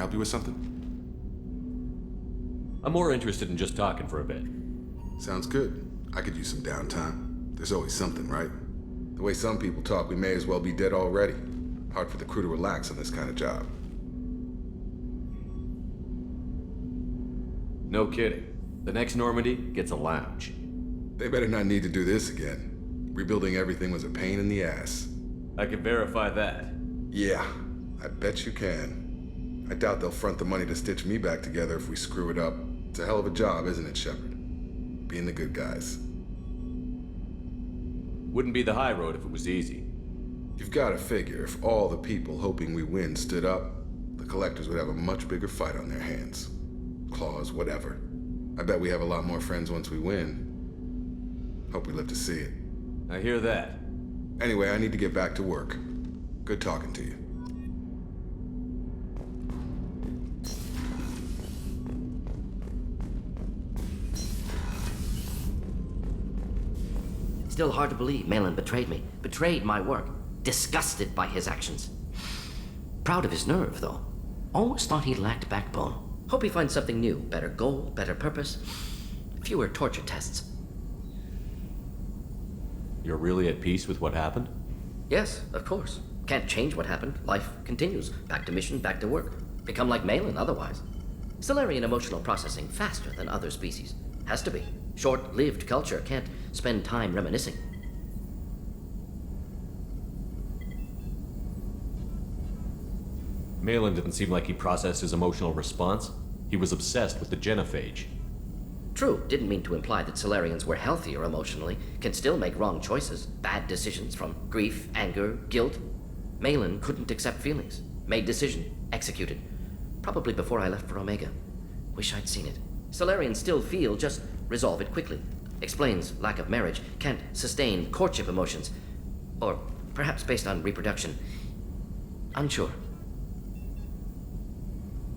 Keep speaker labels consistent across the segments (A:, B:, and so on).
A: help you with something?
B: I'm more interested in just talking for a bit.
A: Sounds good. I could use some downtime. There's always something, right? The way some people talk, we may as well be dead already. Hard for the crew to relax on this kind of job.
B: No kidding. The next Normandy gets a lounge.
A: They better not need to do this again. Rebuilding everything was a pain in the ass.
B: I can verify that.
A: Yeah, I bet you can. I doubt they'll front the money to stitch me back together if we screw it up. It's a hell of a job, isn't it, Shepard? Being the good guys.
B: Wouldn't be the high road if it was easy.
A: You've got to figure if all the people hoping we win stood up, the collectors would have a much bigger fight on their hands. Claws, whatever. I bet we have a lot more friends once we win. Hope we live to see it.
B: I hear that.
A: Anyway, I need to get back to work. Good talking to you.
C: Still hard to believe Malin betrayed me. Betrayed my work. Disgusted by his actions. Proud of his nerve, though. Always thought he lacked backbone. Hope he finds something new. Better goal, better purpose. Fewer torture tests.
B: You're really at peace with what happened?
C: Yes, of course. Can't change what happened. Life continues. Back to mission, back to work. Become like Malin otherwise. Solarian emotional processing faster than other species. Has to be. Short-lived culture can't spend time reminiscing.
B: Malin didn't seem like he processed his emotional response. He was obsessed with the genophage.
C: True, didn't mean to imply that Solarians were healthier emotionally, can still make wrong choices, bad decisions from grief, anger, guilt. Malin couldn't accept feelings. Made decision, executed. Probably before I left for Omega. Wish I'd seen it. Solarians still feel, just resolve it quickly. Explains lack of marriage, can't sustain courtship emotions. Or perhaps based on reproduction. Unsure.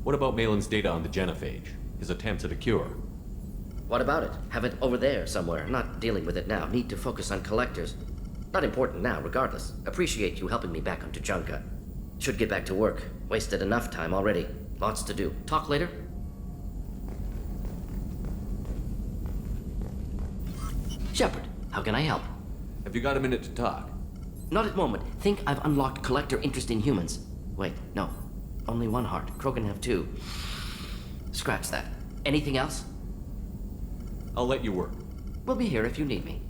B: What about Malin's data on the genophage? His attempts at a cure?
C: What about it? Have it over there somewhere. Not dealing with it now. Need to focus on collectors. Not important now, regardless. Appreciate you helping me back onto Junka. Should get back to work. Wasted enough time already. Lots to do. Talk later? Shepard, how can I help?
B: Have you got a minute to talk?
C: Not at moment. Think I've unlocked collector interest in humans. Wait, no. Only one heart. Krogan have two. Scratch that. Anything else?
B: I'll let you work.
C: We'll be here if you need me.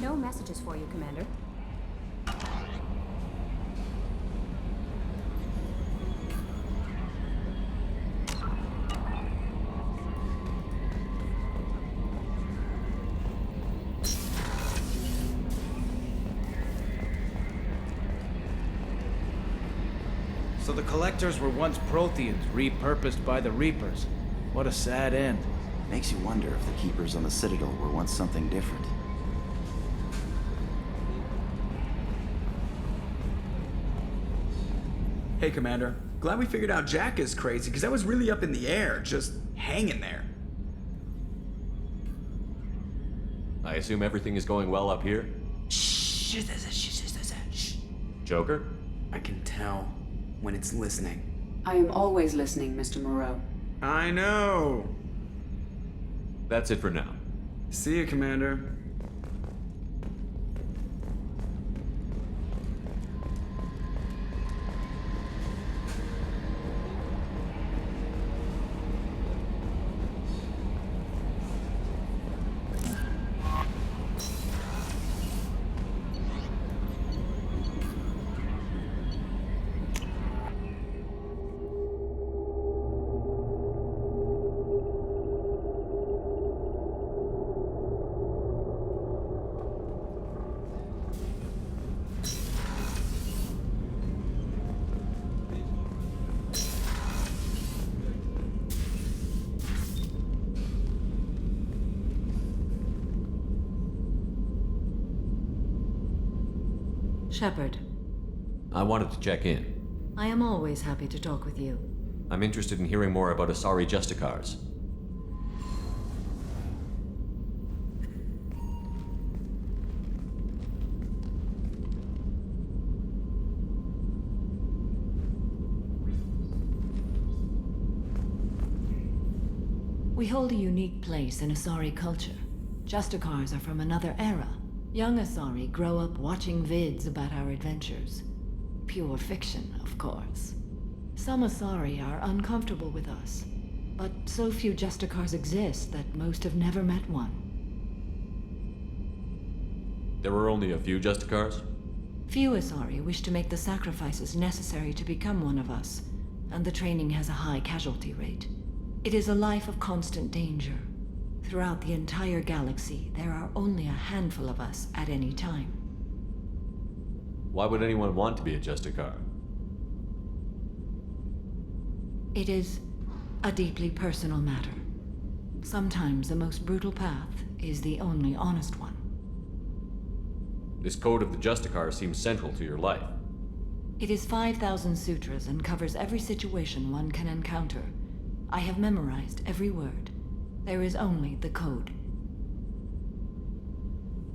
D: No messages for you, Commander.
E: So the Collectors were once Protheans, repurposed by the Reapers. What a sad end.
F: Makes you wonder if the Keepers on the Citadel were once something different.
G: Hey, Commander. Glad we figured out Jack is crazy, because I was really up in the air, just hanging there.
B: I assume everything is going well up here?
G: Shh.
B: Joker?
G: I can tell when it's listening.
H: I am always listening, Mr. Moreau.
G: I know.
B: That's it for now.
G: See you, Commander.
H: Shepard,
B: I wanted to check in.
H: I am always happy to talk with you.
B: I'm interested in hearing more about Asari Justicars.
H: We hold a unique place in Asari culture. Justicars are from another era. Young Asari grow up watching vids about our adventures. Pure fiction, of course. Some Asari are uncomfortable with us, but so few Justicars exist that most have never met one.
B: There were only a few Justicars?
H: Few Asari wish to make the sacrifices necessary to become one of us, and the training has a high casualty rate. It is a life of constant danger. Throughout the entire galaxy, there are only a handful of us at any time.
B: Why would anyone want to be a Justicar?
H: It is a deeply personal matter. Sometimes the most brutal path is the only honest one.
B: This code of the Justicar seems central to your life.
H: It is 5,000 sutras and covers every situation one can encounter. I have memorized every word. There is only the code.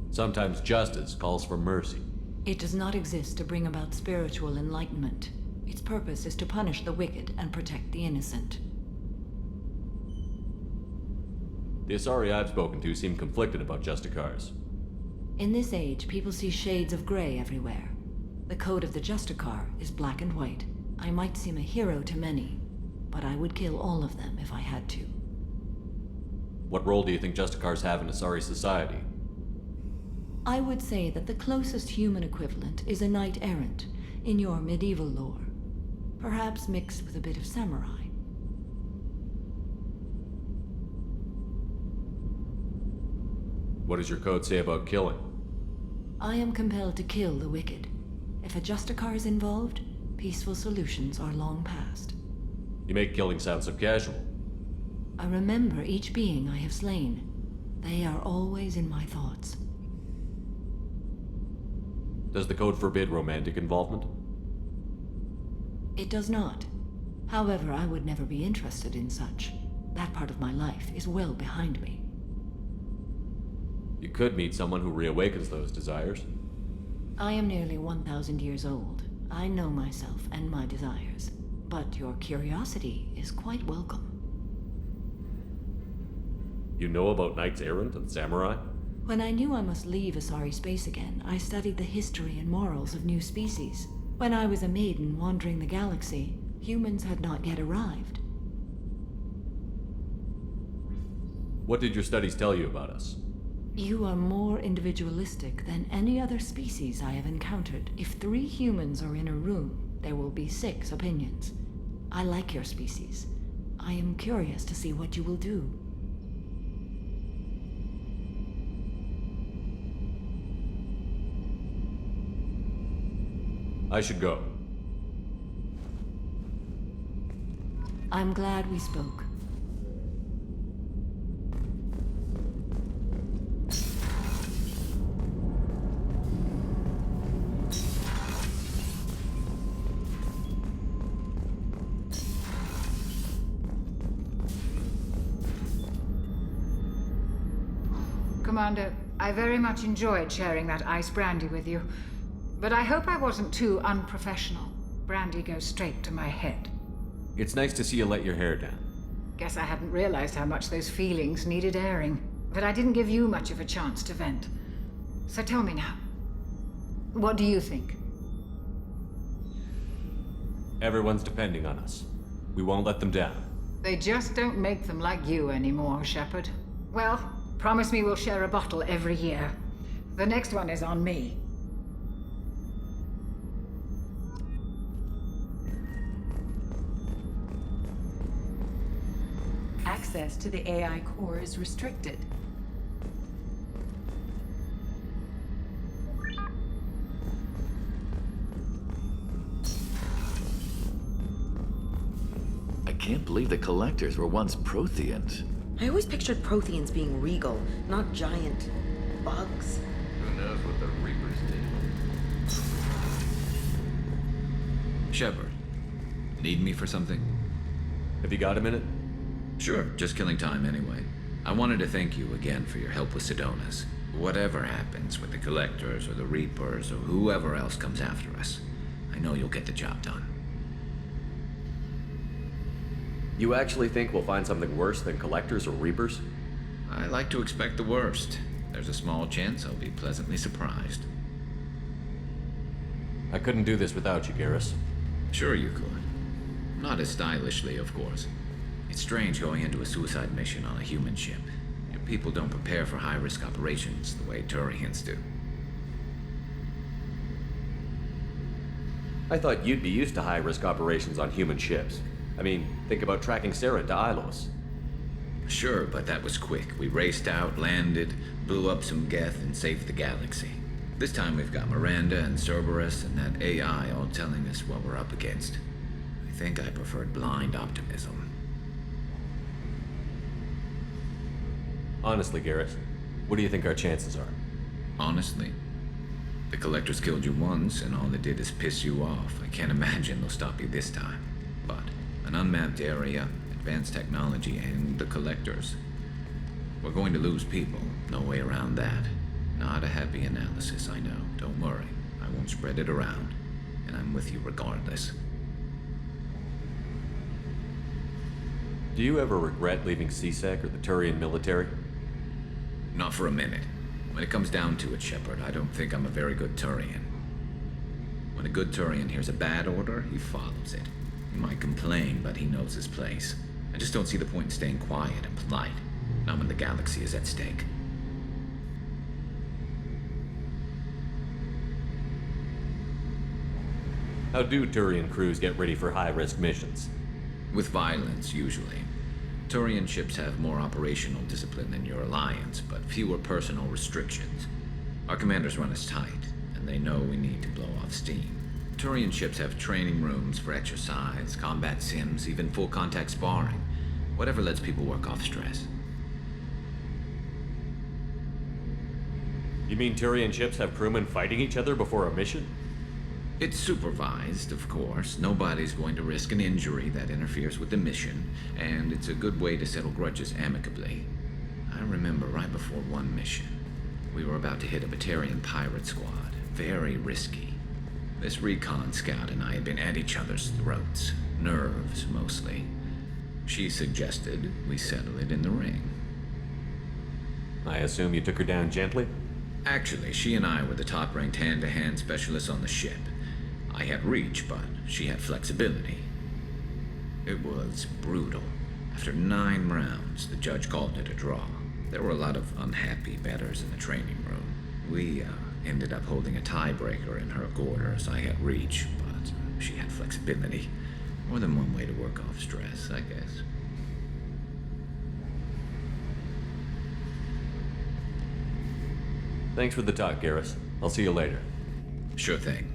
B: Sometimes justice calls for mercy.
H: It does not exist to bring about spiritual enlightenment. Its purpose is to punish the wicked and protect the innocent.
B: The Asari I've spoken to seem conflicted about Justicars.
H: In this age, people see shades of gray everywhere. The code of the Justicar is black and white. I might seem a hero to many, but I would kill all of them if I had to.
B: What role do you think Justicars have in Asari society?
H: I would say that the closest human equivalent is a knight-errant in your medieval lore. Perhaps mixed with a bit of samurai.
B: What does your code say about killing?
H: I am compelled to kill the wicked. If a Justicar is involved, peaceful solutions are long past.
B: You make killing sound so casual.
H: I remember each being I have slain. They are always in my thoughts.
B: Does the code forbid romantic involvement?
H: It does not. However, I would never be interested in such. That part of my life is well behind me.
B: You could meet someone who reawakens those desires.
H: I am nearly 1,000 years old. I know myself and my desires. But your curiosity is quite welcome.
B: You know about Knights Errant and Samurai?
H: When I knew I must leave Asari space again, I studied the history and morals of new species. When I was a maiden wandering the galaxy, humans had not yet arrived.
B: What did your studies tell you about us?
H: You are more individualistic than any other species I have encountered. If 3 humans are in a room, there will be 6 opinions. I like your species. I am curious to see what you will do.
B: I should go.
H: I'm glad we spoke.
I: Commander, I very much enjoyed sharing that ice brandy with you. But I hope I wasn't too unprofessional. Brandy goes straight to my head.
B: It's nice to see you let your hair down.
I: Guess I hadn't realized how much those feelings needed airing. But I didn't give you much of a chance to vent. So tell me now. What do you think?
B: Everyone's depending on us. We won't let them down.
I: They just don't make them like you anymore, Shepard. Well, promise me we'll share a bottle every year. The next one is on me.
J: Access to the AI core is restricted.
K: I can't believe the Collectors were once Protheans.
L: I always pictured Protheans being regal, not giant bugs.
M: Who knows what the Reapers did? Shepard, need me for something?
B: Have you got a minute?
M: Sure, just killing time anyway. I wanted to thank you again for your help with Sidonis. Whatever happens with the Collectors or the Reapers or whoever else comes after us, I know you'll get the job done.
B: You actually think we'll find something worse than Collectors or Reapers?
M: I like to expect the worst. There's a small chance I'll be pleasantly surprised.
B: I couldn't do this without you, Garrus.
M: Sure you could. Not as stylishly, of course. It's strange going into a suicide mission on a human ship. Your people don't prepare for high-risk operations the way Turians do.
B: I thought you'd be used to high-risk operations on human ships. I mean, think about tracking Sarah to Ilos.
M: Sure, but that was quick. We raced out, landed, blew up some Geth, and saved the galaxy. This time we've got Miranda and Cerberus and that AI all telling us what we're up against. I think I preferred blind optimism.
B: Honestly, Garrus, what do you think our chances are?
M: Honestly? The Collectors killed you once, and all they did is piss you off. I can't imagine they'll stop you this time. But an unmapped area, advanced technology, and the Collectors. We're going to lose people. No way around that. Not a happy analysis, I know. Don't worry. I won't spread it around. And I'm with you regardless.
B: Do you ever regret leaving CSEC or the Turian military?
M: Not for a minute. When it comes down to it, Shepard, I don't think I'm a very good Turian. When a good Turian hears a bad order, he follows it. He might complain, but he knows his place. I just don't see the point in staying quiet and polite. Not when the galaxy is at stake.
B: How do Turian crews get ready for high-risk missions?
M: With violence, usually. Turian ships have more operational discipline than your alliance, but fewer personal restrictions. Our commanders run us tight, and they know we need to blow off steam. Turian ships have training rooms for exercise, combat sims, even full-contact sparring. Whatever lets people work off stress.
B: You mean Turian ships have crewmen fighting each other before a mission?
M: It's supervised, of course. Nobody's going to risk an injury that interferes with the mission, and it's a good way to settle grudges amicably. I remember right before one mission, we were about to hit a Batarian pirate squad. Very risky. This recon scout and I had been at each other's throats. Nerves, mostly. She suggested we settle it in the ring.
B: I assume you took her down gently?
M: Actually, she and I were the top-ranked hand-to-hand specialists on the ship. I had reach, but she had flexibility. It was brutal. After 9 rounds, the judge called it a draw. There were a lot of unhappy bettors in the training room. We ended up holding a tiebreaker in her quarters. I had reach, but she had flexibility. More than one way to work off stress, I guess.
B: Thanks for the talk, Garrus. I'll see you later.
M: Sure thing.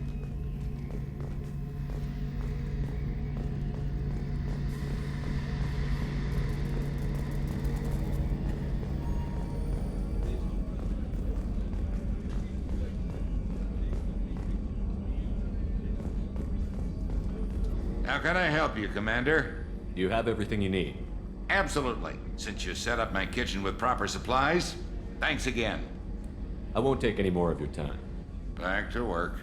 N: How can I help you, Commander?
B: You have everything you need.
N: Absolutely. Since you set up my kitchen with proper supplies, thanks again.
B: I won't take any more of your time.
N: Back to work.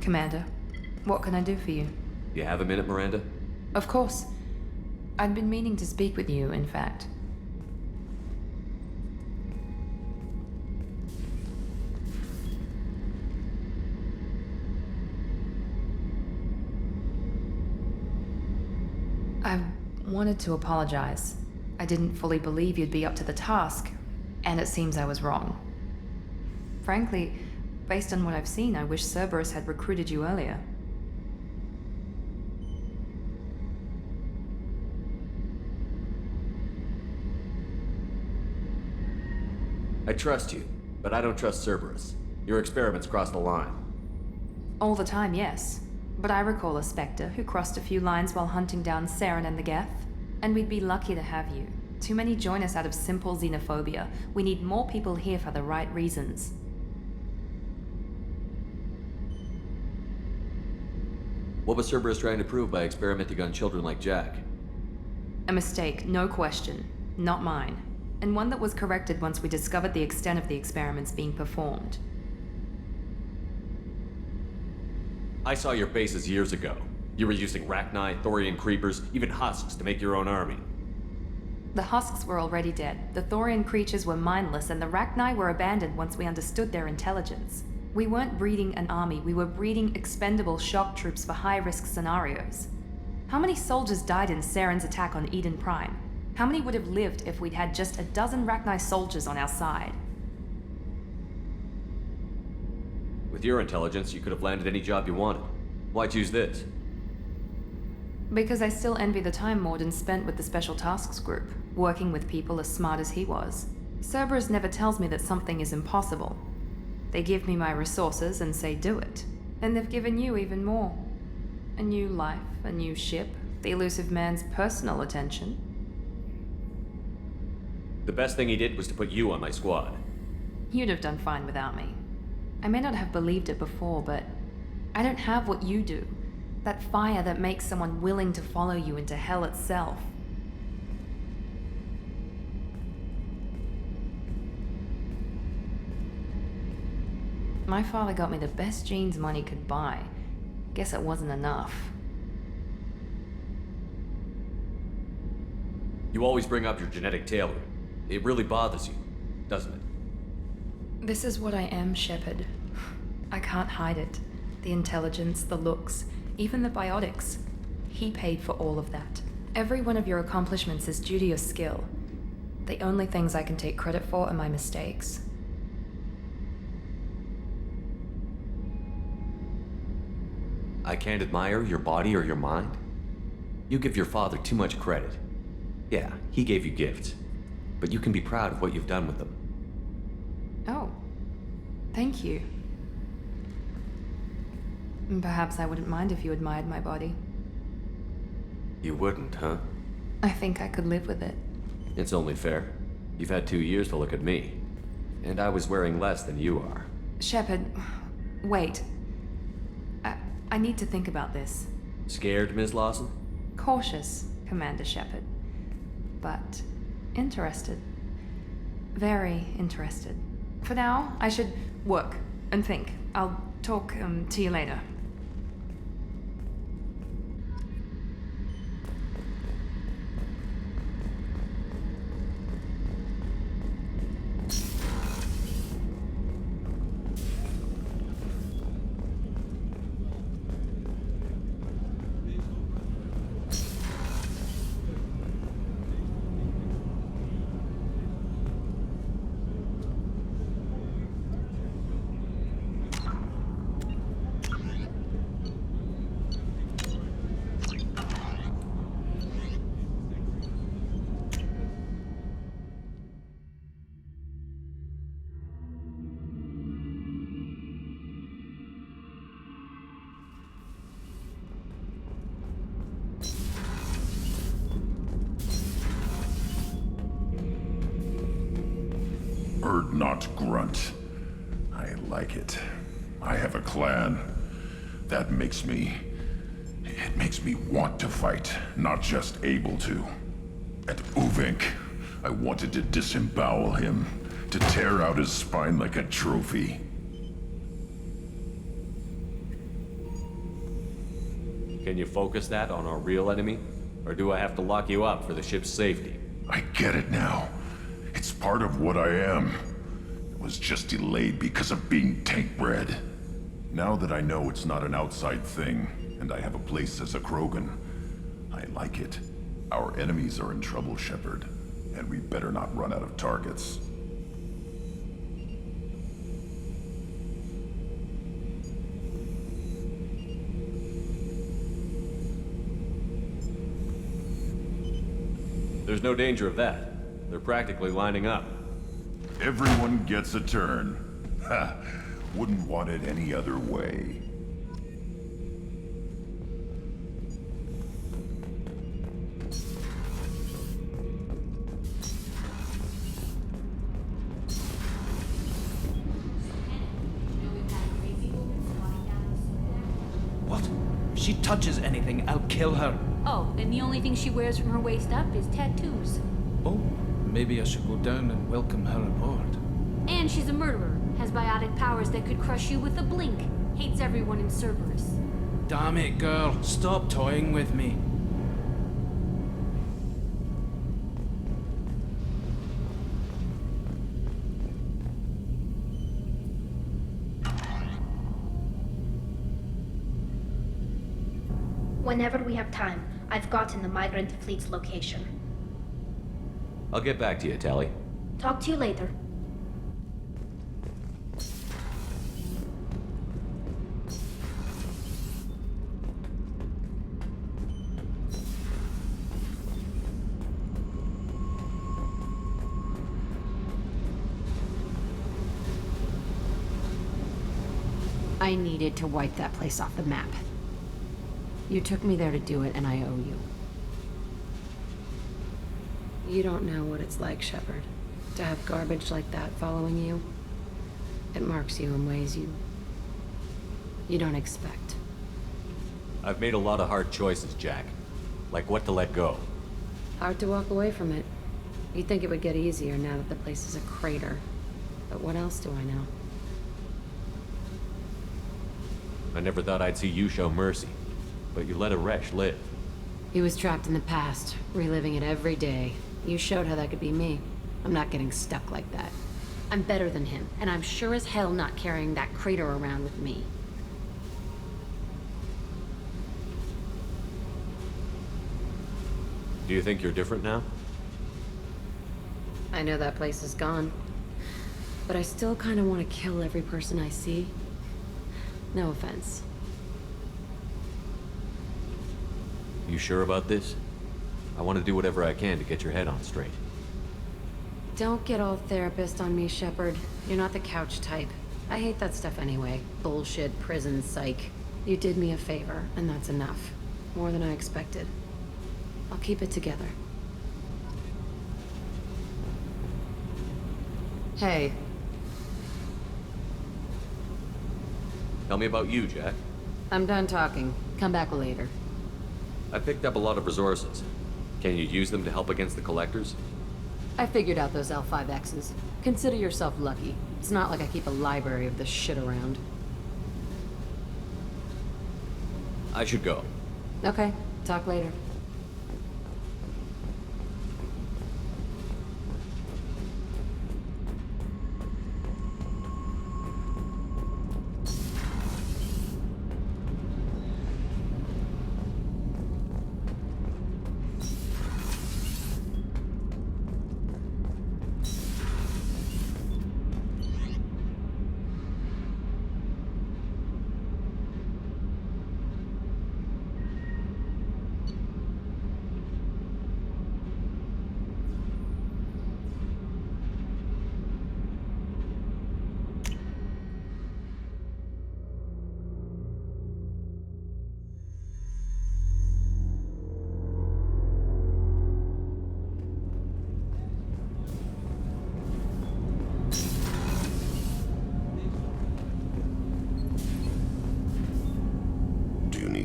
J: Commander, what can I do for you?
B: You have a minute, Miranda?
J: Of course. I'd been meaning to speak with you, in fact. I wanted to apologize. I didn't fully believe you'd be up to the task, and it seems I was wrong. Frankly, based on what I've seen, I wish Cerberus had recruited you earlier.
B: I trust you, but I don't trust Cerberus. Your experiments crossed the line.
J: All the time, yes. But I recall a Spectre who crossed a few lines while hunting down Saren and the Geth. And we'd be lucky to have you. Too many join us out of simple xenophobia. We need more people here for the right reasons.
B: What was Cerberus trying to prove by experimenting on children like Jack?
J: A mistake, no question. Not mine. And one that was corrected once we discovered the extent of the experiments being performed.
B: I saw your bases years ago. You were using Rachni, Thorian creepers, even husks to make your own army.
J: The husks were already dead, the Thorian creatures were mindless, and the Rachni were abandoned once we understood their intelligence. We weren't breeding an army, we were breeding expendable shock troops for high-risk scenarios. How many soldiers died in Saren's attack on Eden Prime? How many would have lived if we'd had just a dozen Rachni soldiers on our side?
B: With your intelligence, you could have landed any job you wanted. Why choose this?
J: Because I still envy the time Morden spent with the Special Tasks Group, working with people as smart as he was. Cerberus never tells me that something is impossible. They give me my resources and say do it. And they've given you even more. A new life, a new ship, the elusive man's personal attention.
B: The best thing he did was to put you on my squad.
J: You'd have done fine without me. I may not have believed it before, but I don't have what you do. That fire that makes someone willing to follow you into hell itself. My father got me the best genes money could buy. Guess it wasn't enough.
B: You always bring up your genetic tailoring. It really bothers you, doesn't it?
J: This is what I am, Shepard. I can't hide it. The intelligence, the looks, even the biotics. He paid for all of that. Every one of your accomplishments is due to your skill. The only things I can take credit for are my mistakes.
B: I can't admire your body or your mind? You give your father too much credit. Yeah, he gave you gifts, but you can be proud of what you've done with them.
J: Oh, thank you. Perhaps I wouldn't mind if you admired my body.
B: You wouldn't, huh?
J: I think I could live with it.
B: It's only fair. You've had 2 years to look at me, and I was wearing less than you are.
J: Shepard, wait. I need to think about this.
B: Scared, Ms. Lawson?
J: Cautious, Commander Shepard. But interested. Very interested. For now, I should work and think. I'll talk to you later.
O: Bird not grunt. I like it. I have a clan. That makes me... It makes me want to fight, not just able to. At Uvink, I wanted to disembowel him, to tear out his spine like a trophy.
B: Can you focus that on our real enemy? Or do I have to lock you up for the ship's safety?
O: I get it now. It's part of what I am. It was just delayed because of being tank-bred. Now that I know it's not an outside thing, and I have a place as a Krogan, I like it. Our enemies are in trouble, Shepard, and we better not run out of targets.
B: There's no danger of that. They're practically lining up.
O: Everyone gets a turn. Ha! Wouldn't want it any other way.
E: What? If she touches anything, I'll kill her.
P: Oh, and the only thing she wears from her waist up is tattoos.
E: Oh, maybe I should go down and welcome her aboard.
P: And she's a murderer, has biotic powers that could crush you with a blink, hates everyone in Cerberus.
E: Damn it, girl. Stop toying with me.
Q: Whenever we have time, I've gotten the migrant fleet's location.
B: I'll get back to you, Tali.
Q: Talk to you later.
D: I needed to wipe that place off the map. You took me there to do it, and I owe you. You don't know what it's like, Shepard, to have garbage like that following you. It marks you in ways you don't expect.
B: I've made a lot of hard choices, Jack. Like what to let go.
D: Hard to walk away from it. You'd think it would get easier now that the place is a crater. But what else do I know?
B: I never thought I'd see you show mercy. But you let a wretch live.
D: He was trapped in the past, reliving it every day. You showed how that could be me. I'm not getting stuck like that. I'm better than him, and I'm sure as hell not carrying that crater around with me.
B: Do you think you're different now?
D: I know that place is gone. But I still kind of want to kill every person I see. No offense.
B: You sure about this? I want to do whatever I can to get your head on straight.
D: Don't get all therapist on me, Shepard. You're not the couch type. I hate that stuff anyway. Bullshit, prison, psych. You did me a favor, and that's enough. More than I expected. I'll keep it together. Hey.
B: Tell me about you, Jack.
D: I'm done talking. Come back later.
B: I picked up a lot of resources. Can you use them to help against the Collectors?
D: I figured out those L5Xs. Consider yourself lucky. It's not like I keep a library of this shit around.
B: I should go.
D: Okay, talk later.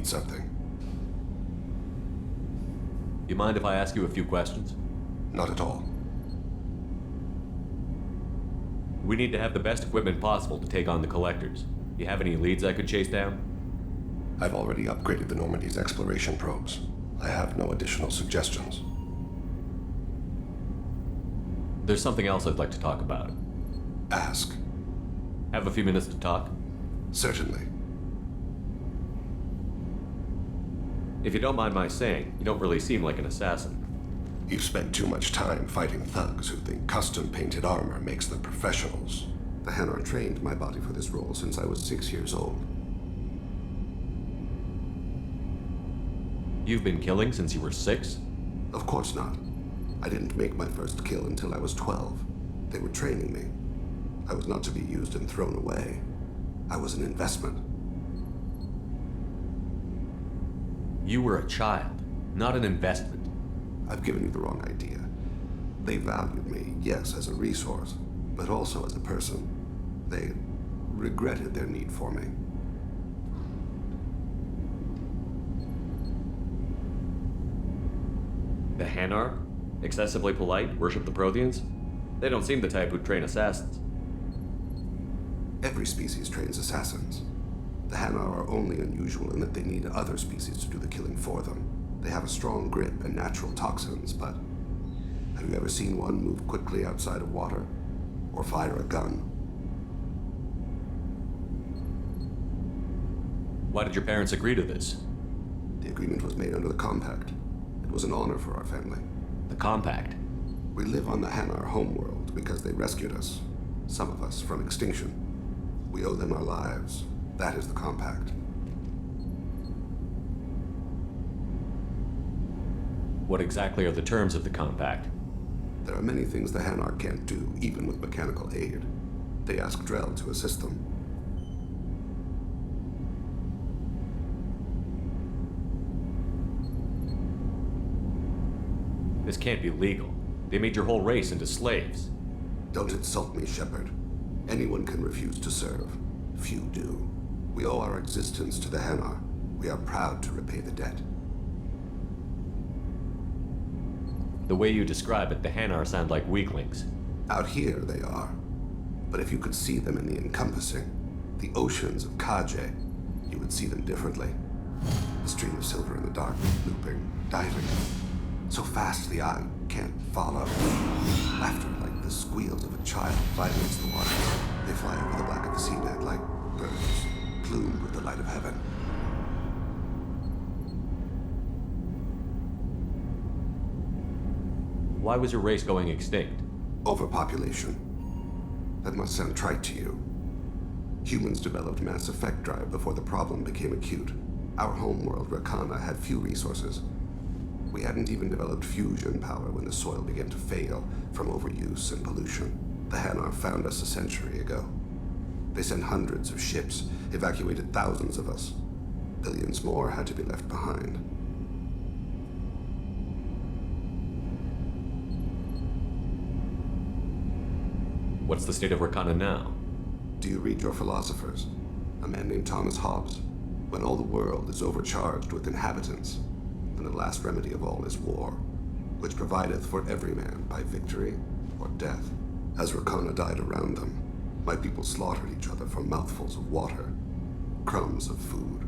A: Something.
B: You mind if I ask you a few questions?
A: Not at all.
B: We need to have the best equipment possible to take on the Collectors. You have any leads I could chase down?
R: I've already upgraded the Normandy's exploration probes. I have no additional suggestions.
B: There's something else I'd like to talk about.
R: Ask.
B: Have a few minutes to talk?
R: Certainly.
B: If you don't mind my saying, you don't really seem like an assassin.
R: You've spent too much time fighting thugs who think custom-painted armor makes them professionals. The Hanar trained my body for this role since I was 6 years old.
B: You've been killing since you were 6?
R: Of course not. I didn't make my first kill until I was 12. They were training me. I was not to be used and thrown away. I was an investment.
B: You were a child, not an investment.
R: I've given you the wrong idea. They valued me, yes, as a resource, but also as a person. They regretted their need for me.
B: The Hanar? Excessively polite, worship the Protheans? They don't seem the type who'd train assassins.
R: Every species trains assassins. The Hanar are only unusual in that they need other species to do the killing for them. They have a strong grip and natural toxins, but have you ever seen one move quickly outside of water? Or fire a gun?
B: Why did your parents agree to this?
R: The agreement was made under the Compact. It was an honor for our family.
B: The Compact?
R: We live on the Hanar homeworld because they rescued us. Some of us from extinction. We owe them our lives. That is the Compact.
B: What exactly are the terms of the Compact?
R: There are many things the Hanar can't do, even with mechanical aid. They ask Drell to assist them.
B: This can't be legal. They made your whole race into slaves.
R: Don't insult me, Shepard. Anyone can refuse to serve. Few do. We owe our existence to the Hanar. We are proud to repay the debt.
B: The way you describe it, the Hanar sound like weaklings.
R: Out here, they are. But if you could see them in the encompassing, the oceans of Kaje, you would see them differently. The stream of silver in the dark, looping, diving. So fast the eye can't follow. Laughter like the squeals of a child vibrates the water. They fly over the black of the seabed like birds, plumed with the light of heaven.
B: Why was your race going extinct?
R: Overpopulation. That must sound trite to you. Humans developed mass effect drive before the problem became acute. Our homeworld, Rakana, had few resources. We hadn't even developed fusion power when the soil began to fail from overuse and pollution. The Hanar found us a century ago. They sent hundreds of ships, evacuated thousands of us. Billions more had to be left behind.
B: What's the state of Rakana now?
R: Do you read your philosophers? A man named Thomas Hobbes. When all the world is overcharged with inhabitants, then the last remedy of all is war, which provideth for every man by victory or death. As Rakana died around them, my people slaughtered each other for mouthfuls of water, crumbs of food.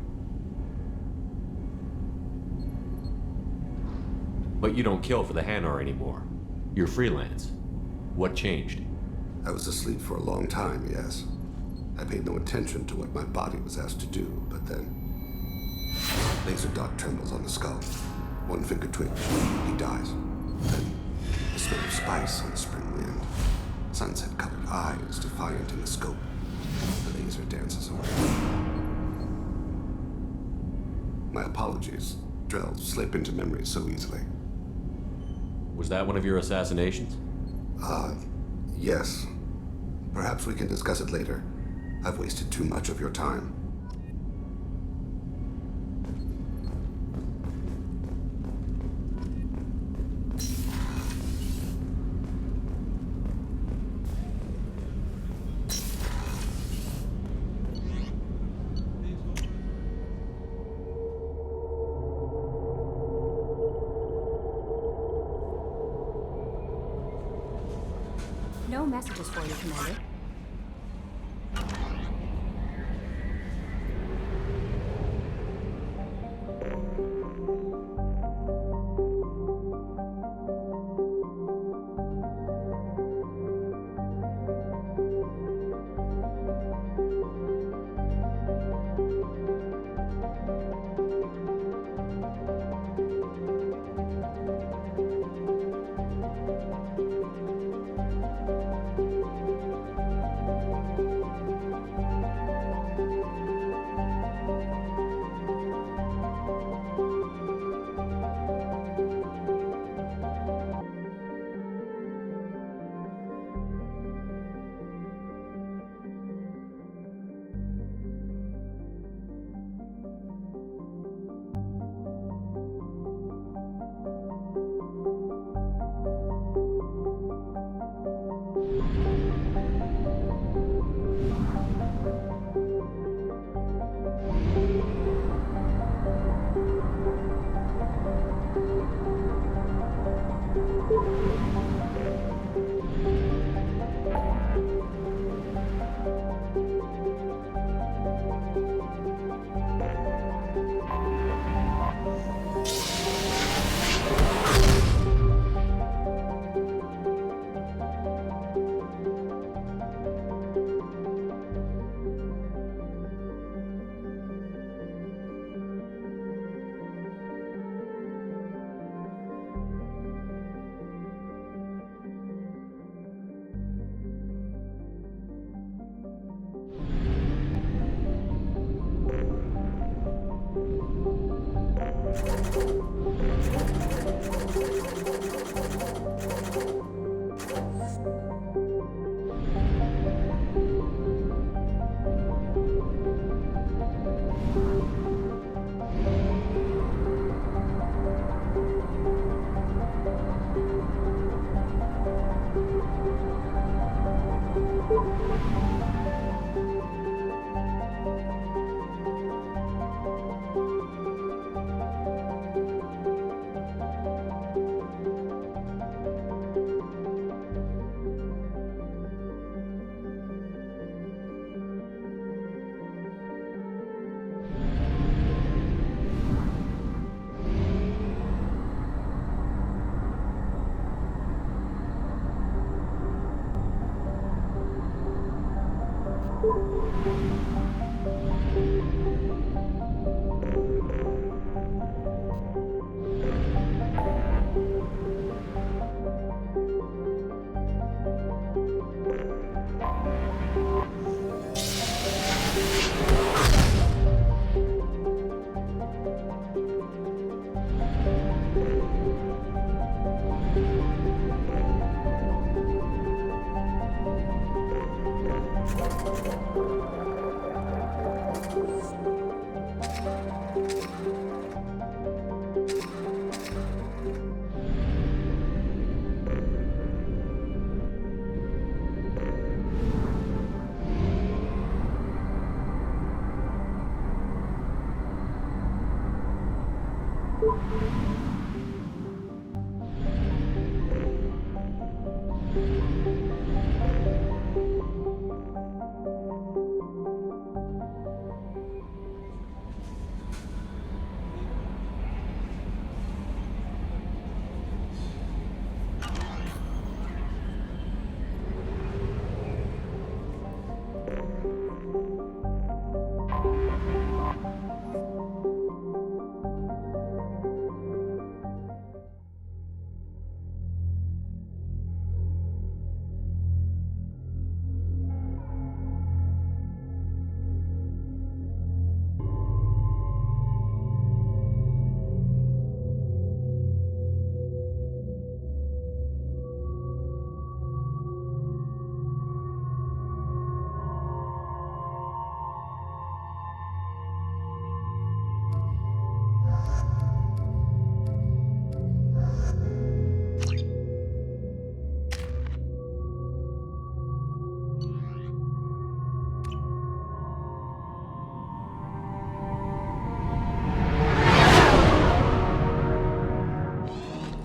B: But you don't kill for the Hanar anymore. You're freelance. What changed?
R: I was asleep for a long time, yes. I paid no attention to what my body was asked to do, but then... Laser dot trembles on the skull. One finger twitch, he dies. Then, the smell of spice on the spring wind. Sunset-colored eyes defiant in the scope. The laser dances away. My apologies. Drell slip into memory so easily.
B: Was that one of your assassinations?
R: Yes. Perhaps we can discuss it later. I've wasted too much of your time.
P: No messages for you, Commander.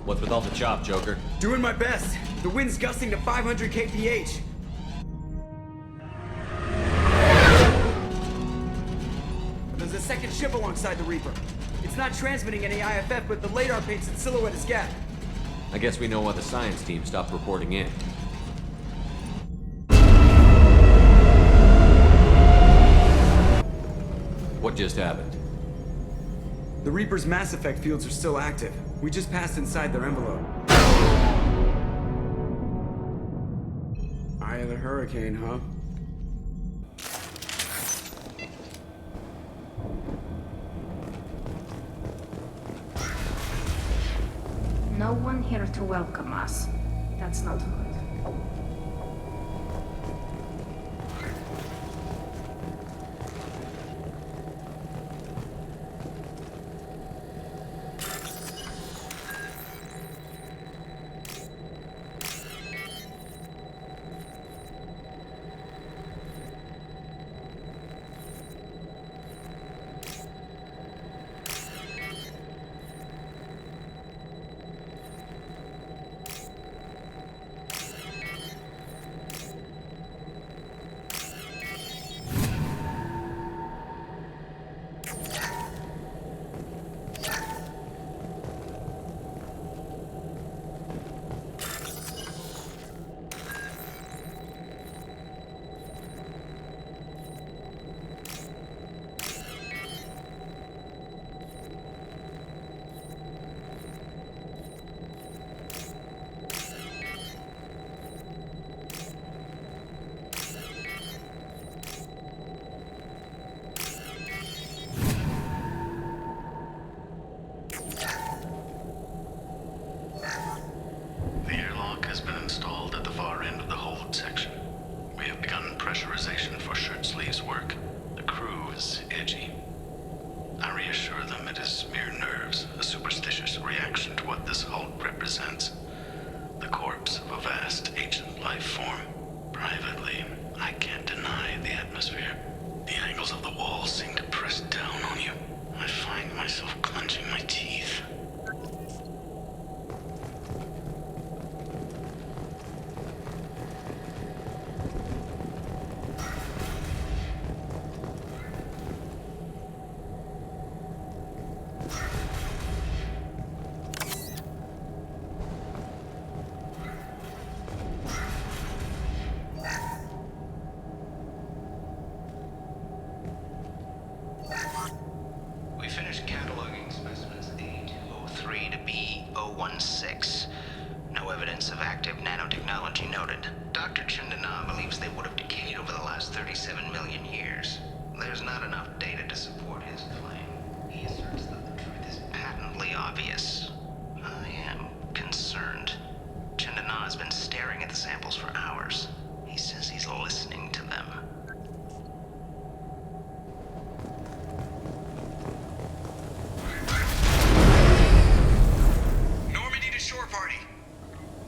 B: What's with all the chop, Joker?
G: Doing my best. The wind's gusting to 500 kph. There's a second ship alongside the Reaper. It's not transmitting any IFF, but the radar paints its silhouette as Geth.
B: I guess we know why the science team stopped reporting in. What just happened?
G: The Reaper's mass effect fields are still active. We just passed inside their envelope. Eye of the hurricane, huh?
Q: No one here to welcome us. That's not good.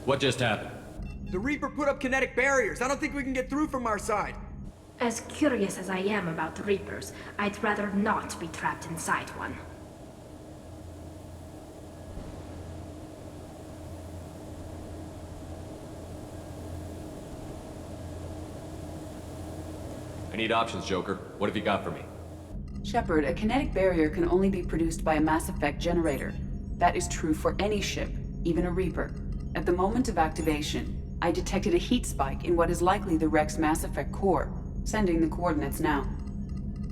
B: What just happened?
G: The Reaper put up kinetic barriers. I don't think we can get through from our side.
P: As curious as I am about the Reapers, I'd rather not be trapped inside one.
B: I need options, Joker. What have you got for me?
S: Shepard, a kinetic barrier can only be produced by a Mass Effect generator. That is true for any ship, even a Reaper. At the moment of activation, I detected a heat spike in what is likely the wreck's Mass Effect core, sending the coordinates now.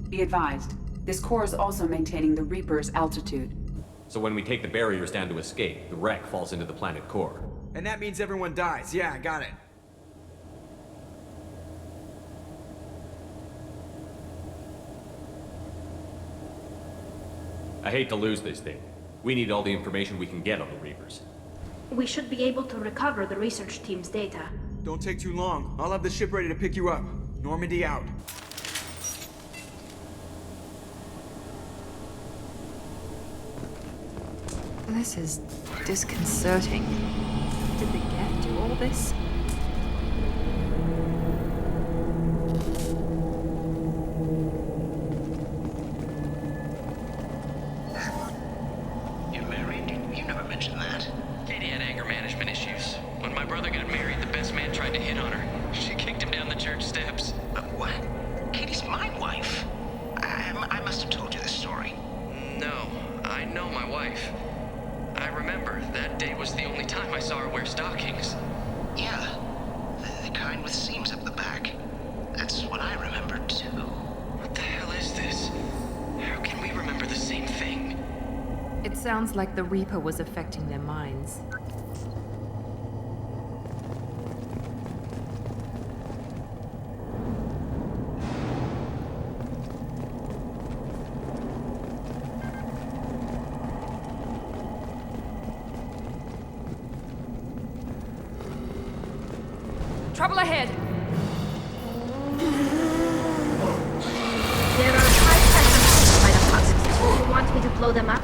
S: Be advised, this core is also maintaining the Reaper's altitude.
B: So when we take the barriers down to escape, the wreck falls into the planet core.
G: And that means everyone dies. Yeah, got it.
B: I hate to lose this thing. We need all the information we can get on the Reapers.
Q: We should be able to recover the research team's data.
G: Don't take too long. I'll have the ship ready to pick you up. Normandy out.
J: This is disconcerting. Did the Geth do all this?
T: You're married? You never mentioned that. Katie had anger management issues. When my brother got married, the best man tried to hit on her. She kicked him down the church steps. What? Katie's my wife. I must have told you this story. No, I know my wife. I remember, that day was the only time I saw her wear stockings. Yeah, the kind with seams up the back. That's what I remember, too. What the hell is this? How can we remember the same thing?
J: It sounds like the Reaper was affecting their minds.
P: Trouble ahead!
Q: There are 5 seconds by the husks. You want me to blow them up?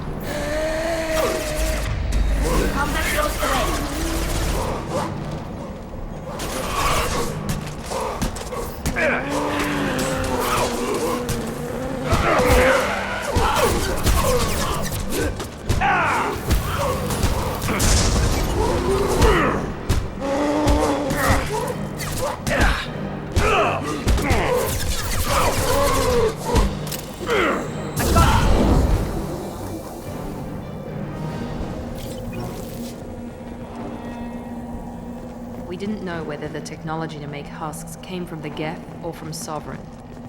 Q: Combat close to range.
J: We didn't know whether the technology to make husks came from the Geth or from Sovereign.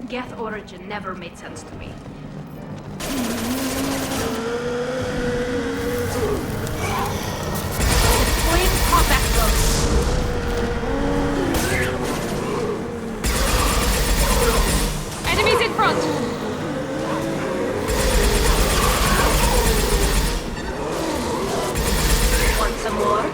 Q: Geth origin never made sense to me. Deploying combat close.
P: Enemies in front!
Q: Want some more?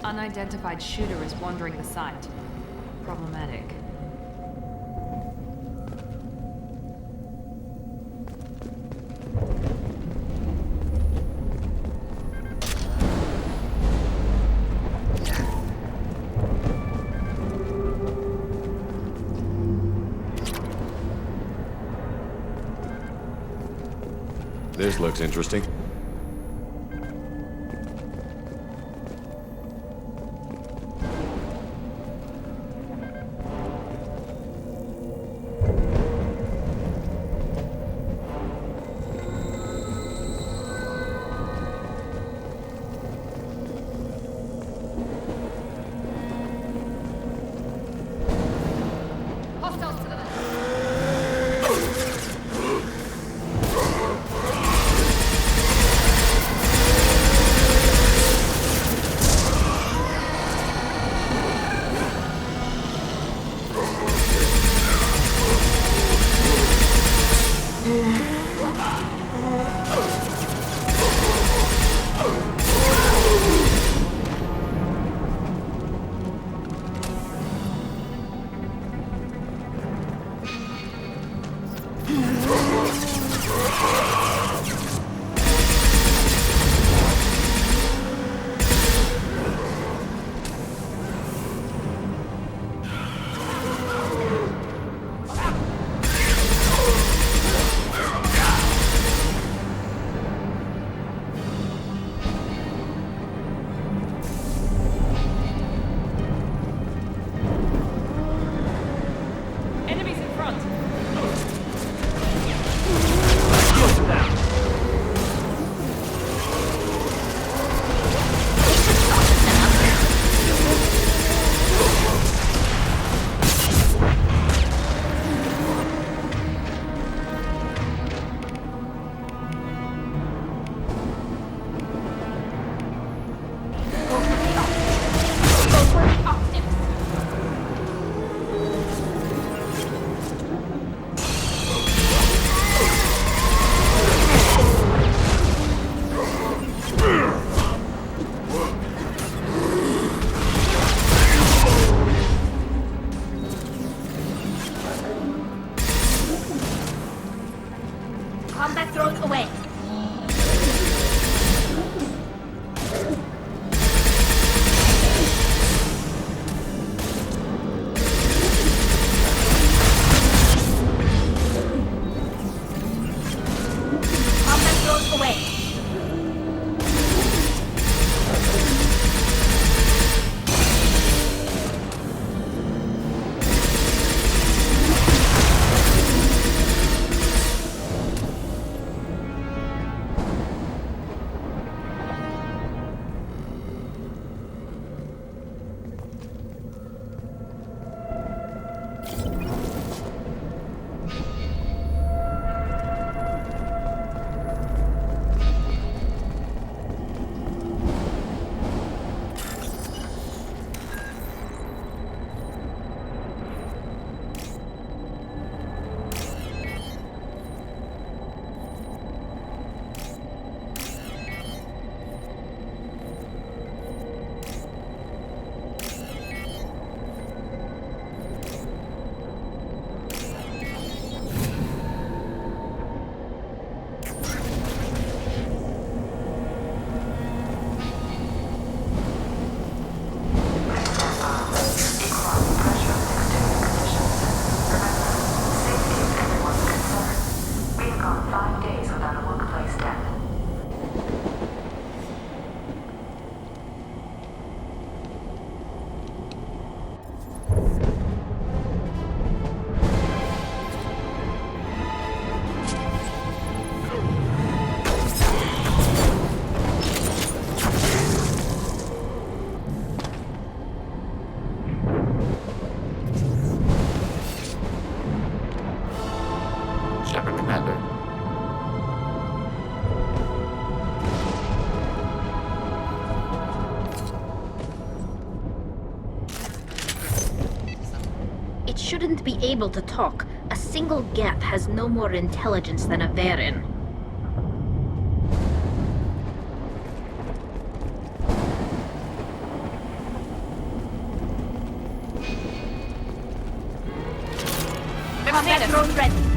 J: Unidentified shooter is wandering the site. Problematic.
B: This looks interesting.
P: Hostiles to the left.
J: Enemies in front!
P: Combat thrown away. Combat thrown away.
Q: It shouldn't be able to talk. A single Geth has no more intelligence than a Varen.
J: Combat drone ready.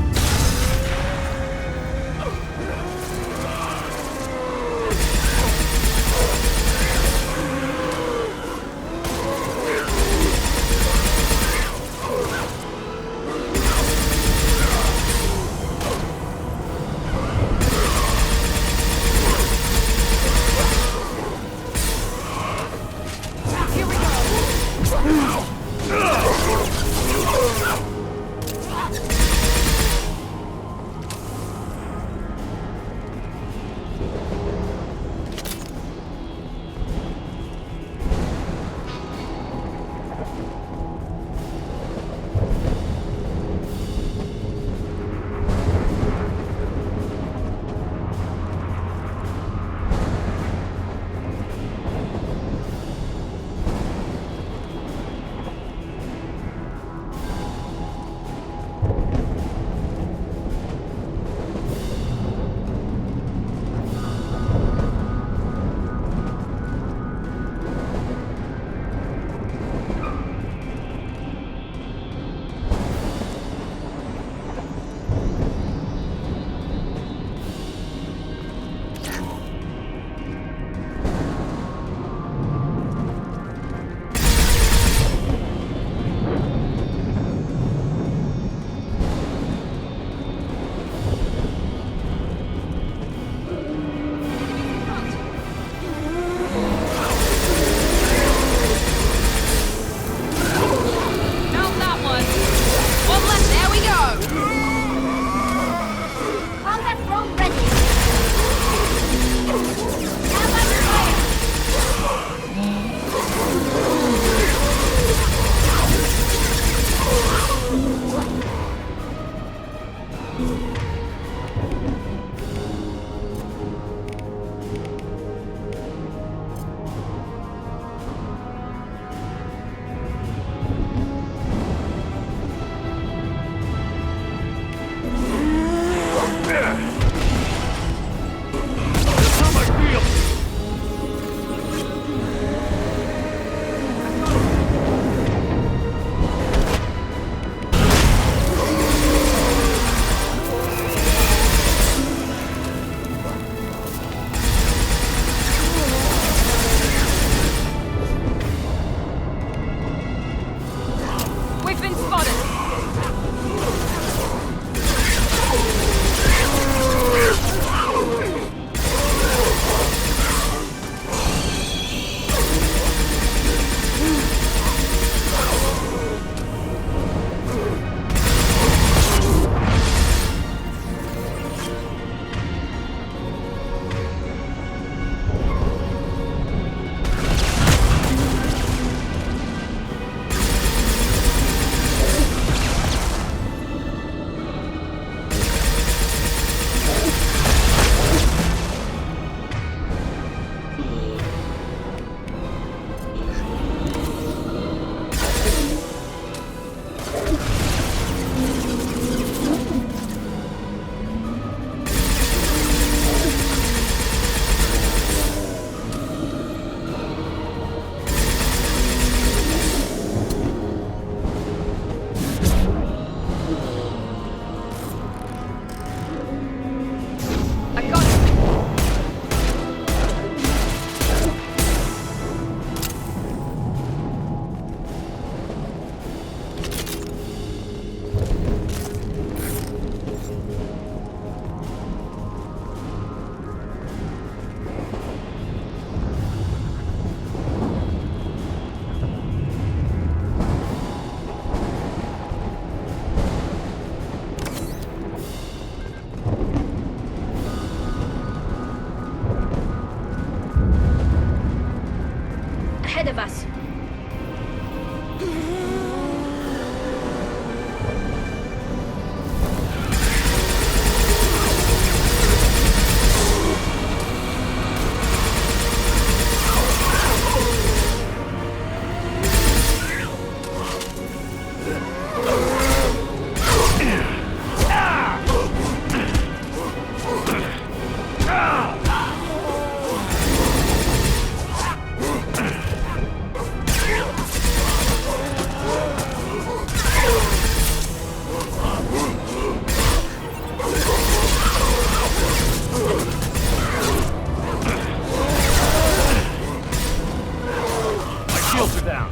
Q: Ahead of us.
E: Shields are down.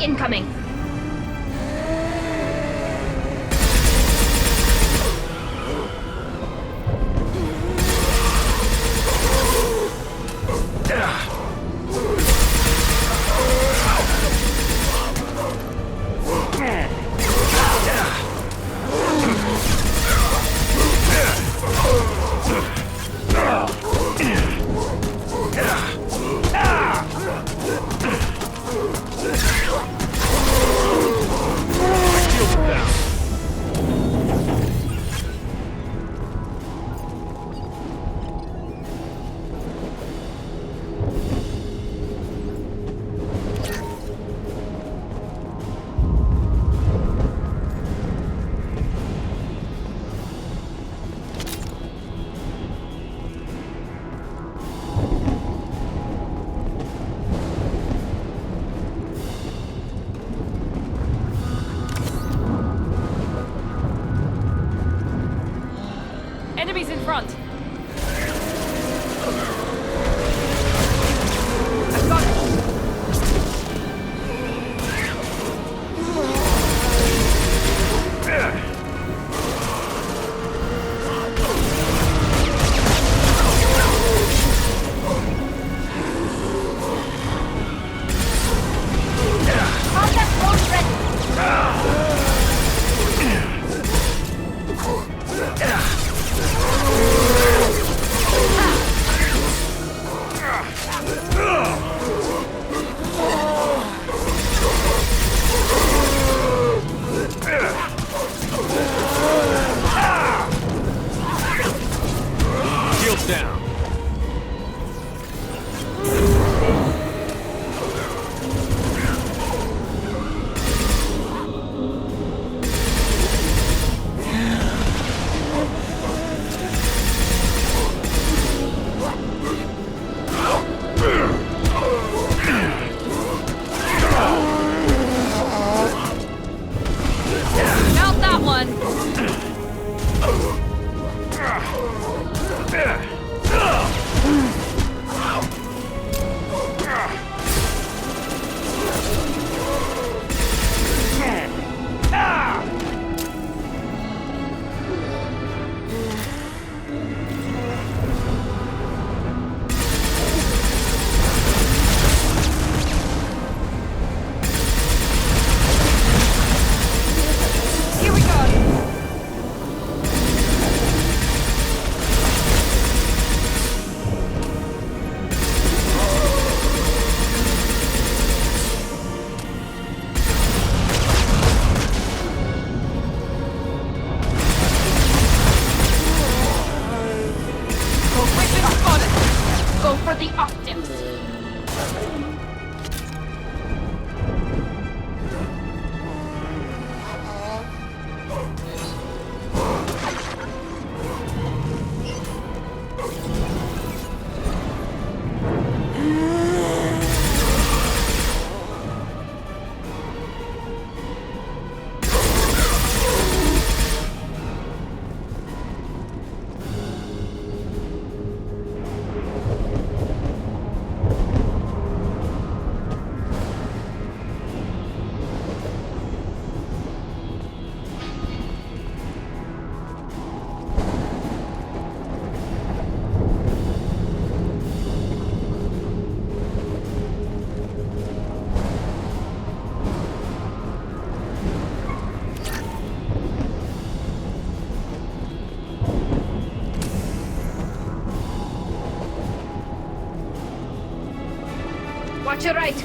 Q: Incoming.
J: Enemies in front! I've got it!
E: Down.
Q: Watch your right.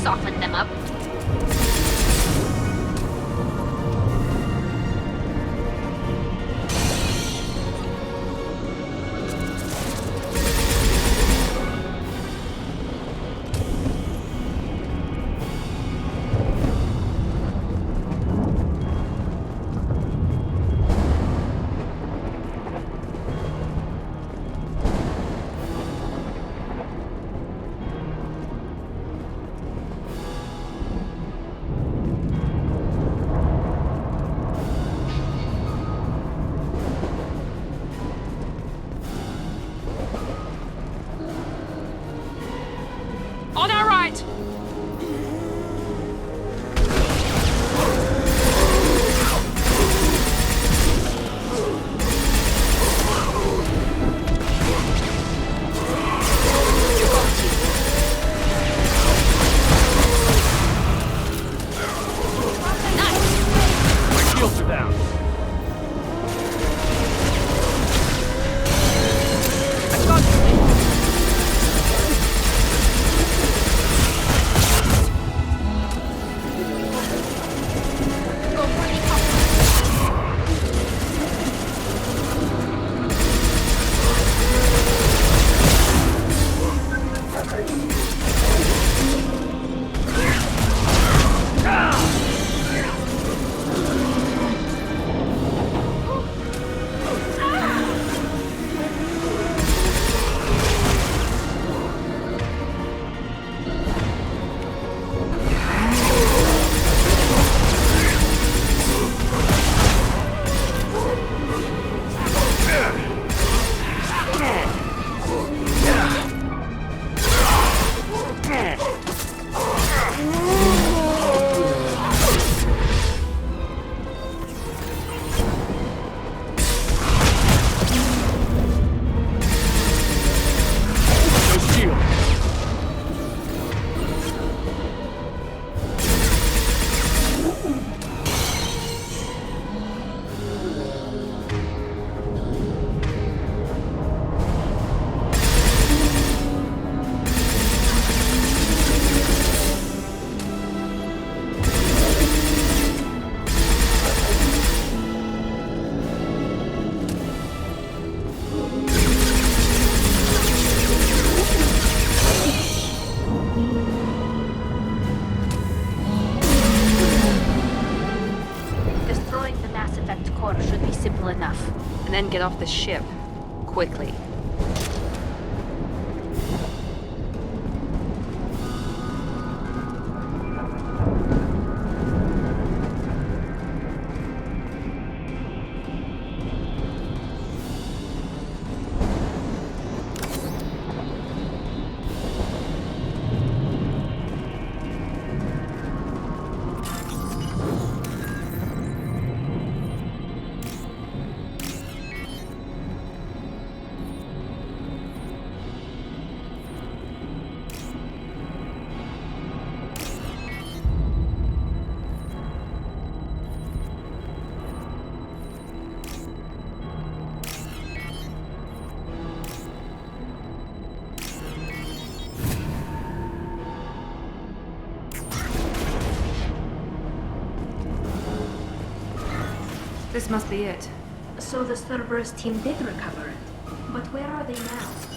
Q: Soften them up.
P: On our right!
E: My shields are down. I got you.
J: And then get off the ship. Quickly. This must be it.
Q: So the Cerberus team did recover it. But where are they now?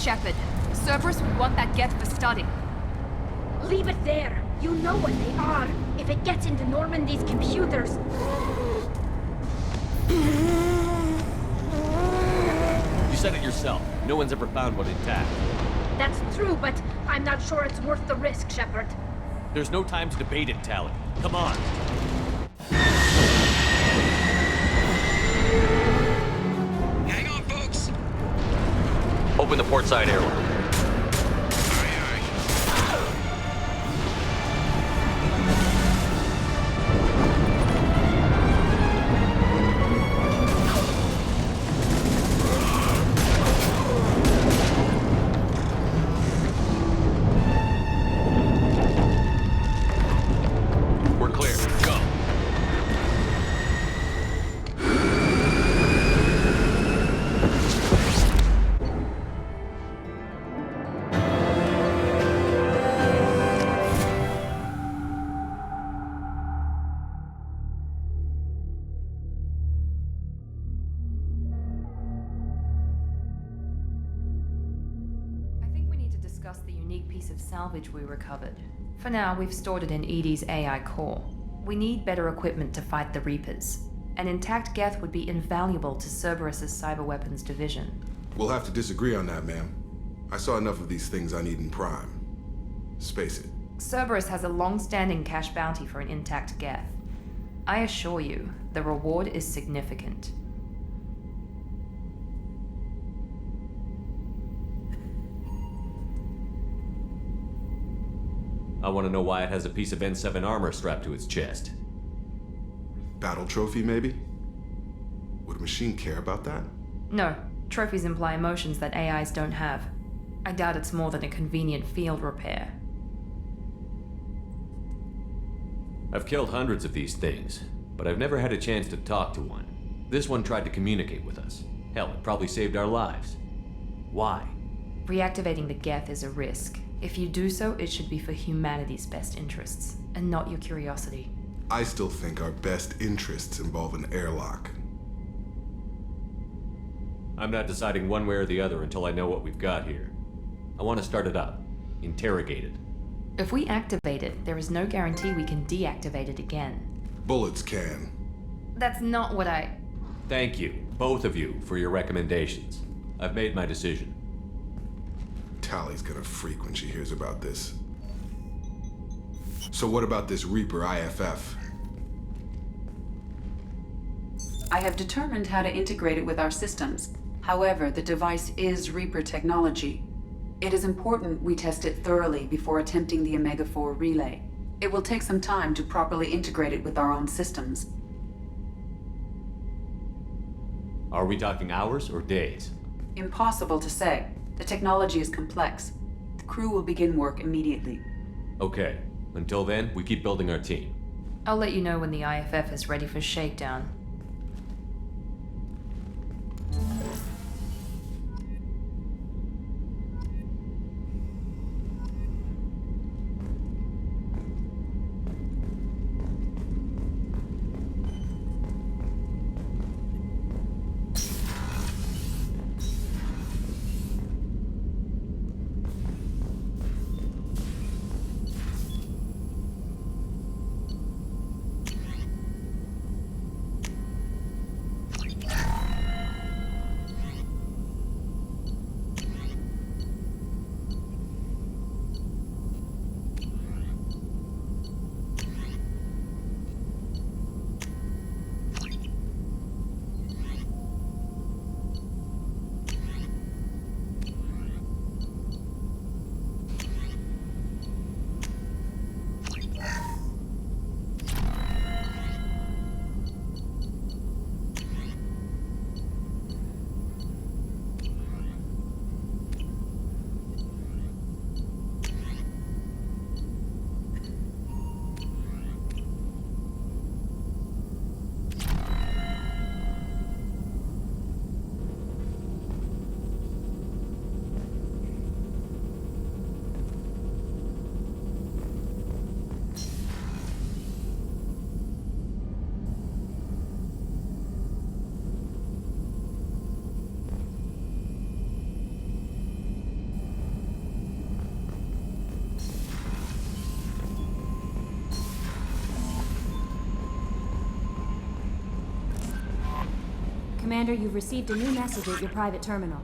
J: Shepard. Cerberus would want that Geth for study.
Q: Leave it there. You know what they are. If it gets into Normandy's computers...
U: You said it yourself. No one's ever found one intact.
Q: That's true, but I'm not sure it's worth the risk, Shepard.
U: There's no time to debate it, Tali. Come on.
T: Hang on, folks.
U: Open the port side airlock.
J: Discuss the unique piece of salvage we recovered. For now, we've stored it in Edie's AI core. We need better equipment to fight the Reapers. An intact Geth would be invaluable to Cerberus's cyber weapons division.
A: We'll have to disagree on that, ma'am. I saw enough of these things on Eden Prime. Space it.
J: Cerberus has a long-standing cash bounty for an intact Geth. I assure you, the reward is significant.
U: I want to know why it has a piece of N7 armor strapped to its chest.
A: Battle trophy, maybe? Would a machine care about that?
J: No. Trophies imply emotions that AIs don't have. I doubt it's more than a convenient field repair.
U: I've killed hundreds of these things, but I've never had a chance to talk to one. This one tried to communicate with us. Hell, it probably saved our lives. Why?
J: Reactivating the Geth is a risk. If you do so, it should be for humanity's best interests, and not your curiosity.
A: I still think our best interests involve an airlock.
U: I'm not deciding one way or the other until I know what we've got here. I want to start it up. Interrogate it.
J: If we activate it, there is no guarantee we can deactivate it again.
A: Bullets can.
J: That's not what I...
U: Thank you, both of you, for your recommendations. I've made my decision.
A: Tali's gonna freak when she hears about this. So what about this Reaper IFF?
S: I have determined how to integrate it with our systems. However, the device is Reaper technology. It is important we test it thoroughly before attempting the Omega-4 relay. It will take some time to properly integrate it with our own systems.
U: Are we talking hours or days?
S: Impossible to say. The technology is complex. The crew will begin work immediately.
U: Okay. Until then, we keep building our team.
J: I'll let you know when the IFF is ready for shakedown.
C: Commander, you've received a new message at your private terminal.